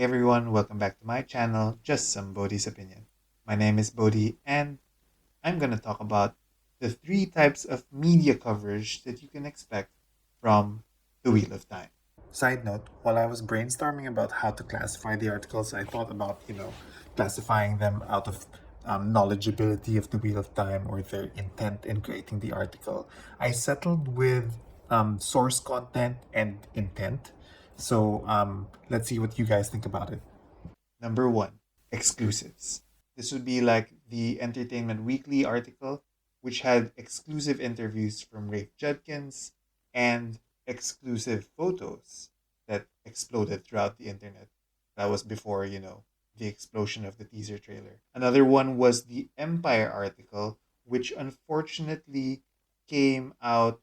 Hey everyone, welcome back to my channel, Just Some Bodhi's Opinion. My name is Bodhi, and I'm going to talk about the three types of media coverage that you can expect from The Wheel of Time. Side note, while I was brainstorming about how to classify the articles, I thought about, classifying them out of knowledgeability of the Wheel of Time or their intent in creating the article. I settled with source content and intent. So let's see what you guys think about it. Number one, exclusives. This would be like the Entertainment Weekly article, which had exclusive interviews from Rafe Judkins and exclusive photos that exploded throughout the internet. That was before, the explosion of the teaser trailer. Another one was the Empire article, which unfortunately came out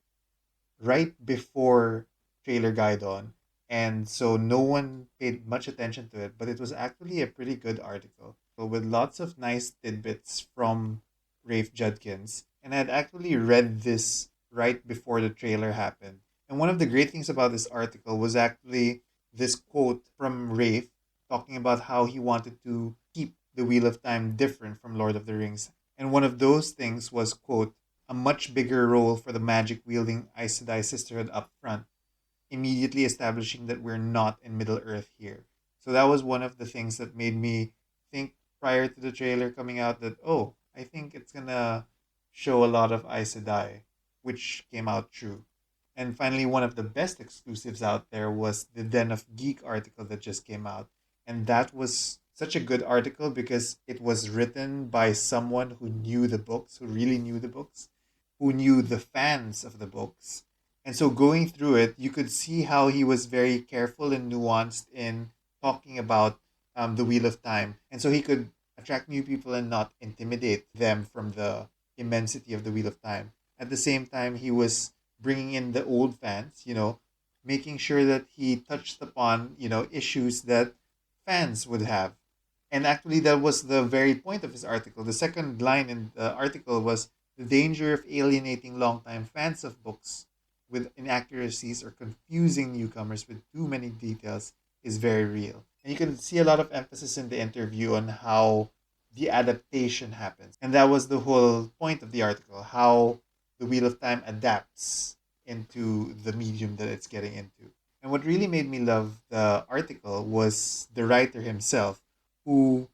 right before Trailer Guide on, and so no one paid much attention to it, but it was actually a pretty good article with lots of nice tidbits from Rafe Judkins. And I had actually read this right before the trailer happened. And one of the great things about this article was actually this quote from Rafe talking about how he wanted to keep the Wheel of Time different from Lord of the Rings. And one of those things was, quote, a much bigger role for the magic wielding Aes Sedai Sisterhood up front, immediately establishing that we're not in Middle Earth here. So that was one of the things that made me think prior to the trailer coming out that, oh, I think it's gonna show a lot of Aes Sedai, which came out true. And finally, one of the best exclusives out there was the Den of Geek article that just came out. And that was such a good article because it was written by someone who knew the books, who really knew the books, who knew the fans of the books. And so going through it, you could see how he was very careful and nuanced in talking about the Wheel of Time. And so he could attract new people and not intimidate them from the immensity of the Wheel of Time. At the same time, he was bringing in the old fans, making sure that he touched upon, issues that fans would have. And actually, that was the very point of his article. The second line in the article was the danger of alienating longtime fans of books with inaccuracies or confusing newcomers with too many details is very real. And you can see a lot of emphasis in the interview on how the adaptation happens. And that was the whole point of the article, how the Wheel of Time adapts into the medium that it's getting into. And what really made me love the article was the writer himself, who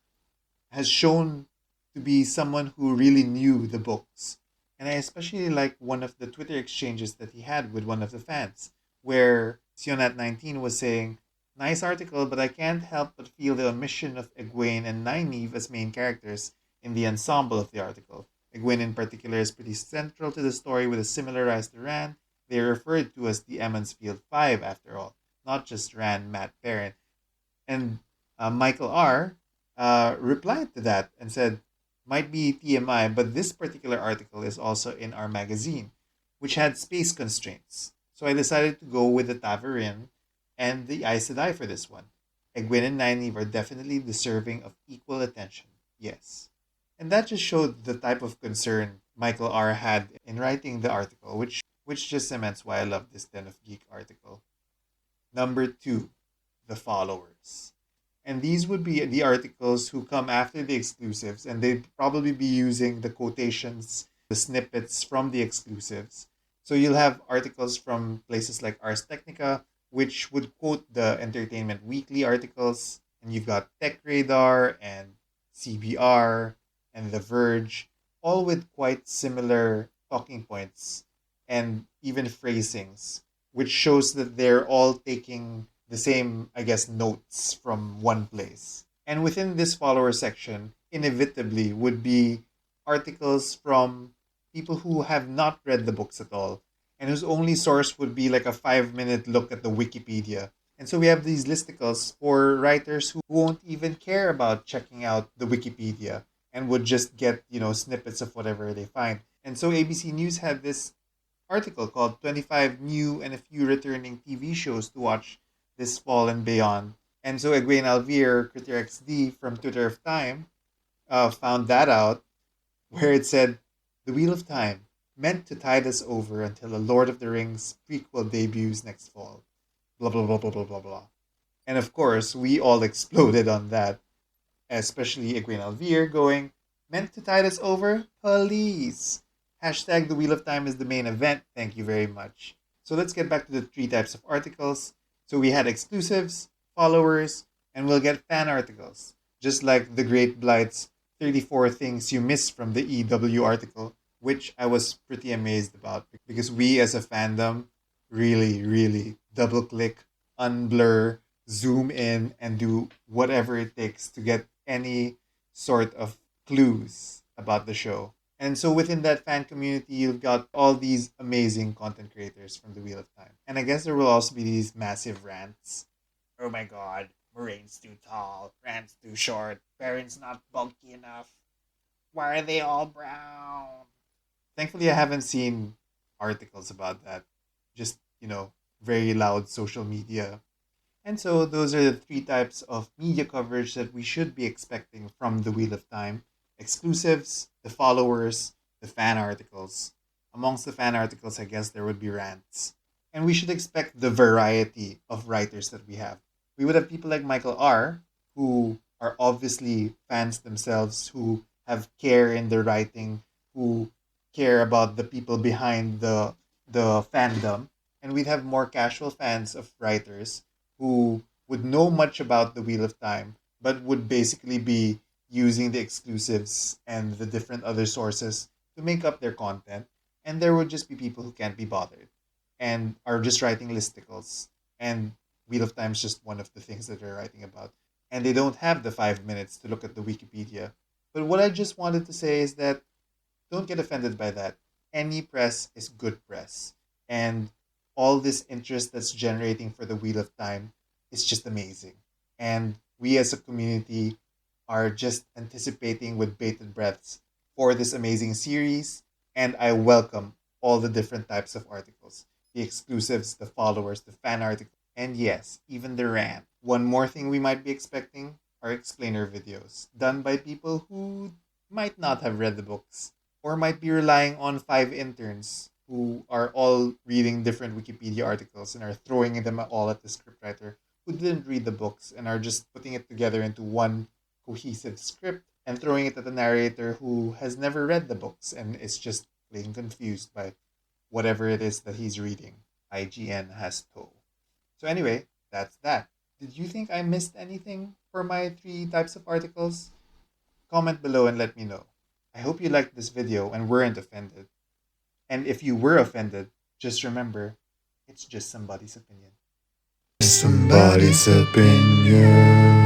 has shown to be someone who really knew the books. And I especially like one of the Twitter exchanges that he had with one of the fans, where Sionat19 was saying, nice article, but I can't help but feel the omission of Egwene and Nynaeve as main characters in the ensemble of the article. Egwene in particular is pretty central to the story with a similar rise to Rand. They are referred to as the Emmonsfield Five after all, not just Rand, Matt, Perrin. And Michael R. Replied to that and said, might be TMI, but this particular article is also in our magazine, which had space constraints. So I decided to go with the Taverin and the Aes Sedai for this one. Egwene and Nynaeve are definitely deserving of equal attention. Yes. And that just showed the type of concern Michael R. had in writing the article, which just cements why I love this Den of Geek article. Number two, the followers. And these would be the articles who come after the exclusives, and they'd probably be using the quotations, the snippets from the exclusives. So you'll have articles from places like Ars Technica, which would quote the Entertainment Weekly articles, and you've got Tech Radar and CBR and The Verge, all with quite similar talking points and even phrasings, which shows that they're all taking the same, I guess, notes from one place. And within this follower section, inevitably would be articles from people who have not read the books at all and whose only source would be like a 5 minute look at the Wikipedia. And so we have these listicles for writers who won't even care about checking out the Wikipedia and would just get, snippets of whatever they find. And so ABC News had this article called 25 New and a Few Returning TV Shows to Watch This Fall and Beyond. And so Egwene Alvear, Critter XD from Twitter of Time, found that out, where it said, The Wheel of Time, meant to tide us over until a Lord of the Rings prequel debuts next fall. Blah, blah, blah, blah, blah, blah, blah. And of course, we all exploded on that, especially Egwene Alvear going, meant to tide us over? Please. Hashtag the Wheel of Time is the main event. Thank you very much. So let's get back to the three types of articles. So we had exclusives, followers, and we'll get fan articles. Just like the Great Blight's 34 Things You Missed from the EW article, which I was pretty amazed about because we as a fandom really double click, unblur, zoom in, and do whatever it takes to get any sort of clues about the show. And so within that fan community, you've got all these amazing content creators from the Wheel of Time. And I guess there will also be these massive rants. Oh my god, Moraine's too tall, Rand's too short, Baron's not bulky enough. Why are they all brown? Thankfully, I haven't seen articles about that. Just, very loud social media. And so those are the three types of media coverage that we should be expecting from the Wheel of Time: exclusives, the followers, the fan articles. Amongst the fan articles, I guess there would be rants. And we should expect the variety of writers that we have. We would have people like Michael R., who are obviously fans themselves, who have care in their writing, who care about the people behind the fandom. And we'd have more casual fans of writers who would know much about the Wheel of Time, but would basically be using the exclusives and the different other sources to make up their content. And there would just be people who can't be bothered and are just writing listicles. And Wheel of Time is just one of the things that they're writing about. And they don't have the 5 minutes to look at the Wikipedia. But what I just wanted to say is that don't get offended by that. Any press is good press. And all this interest that's generating for the Wheel of Time is just amazing. And we as a community are just anticipating with bated breaths for this amazing series. And I welcome all the different types of articles: the exclusives, the followers, the fan articles, and yes, even the rant. One more thing we might be expecting are explainer videos done by people who might not have read the books or might be relying on five interns who are all reading different Wikipedia articles and are throwing them all at the scriptwriter who didn't read the books and are just putting it together into one cohesive script and throwing it at the narrator who has never read the books and is just plain confused by whatever it is that he's reading. IGN has toe. So anyway, that's that. Did you think I missed anything for my three types of articles? Comment below and let me know. I hope you liked this video and weren't offended. And if you were offended, just remember, it's just somebody's opinion. Somebody's opinion.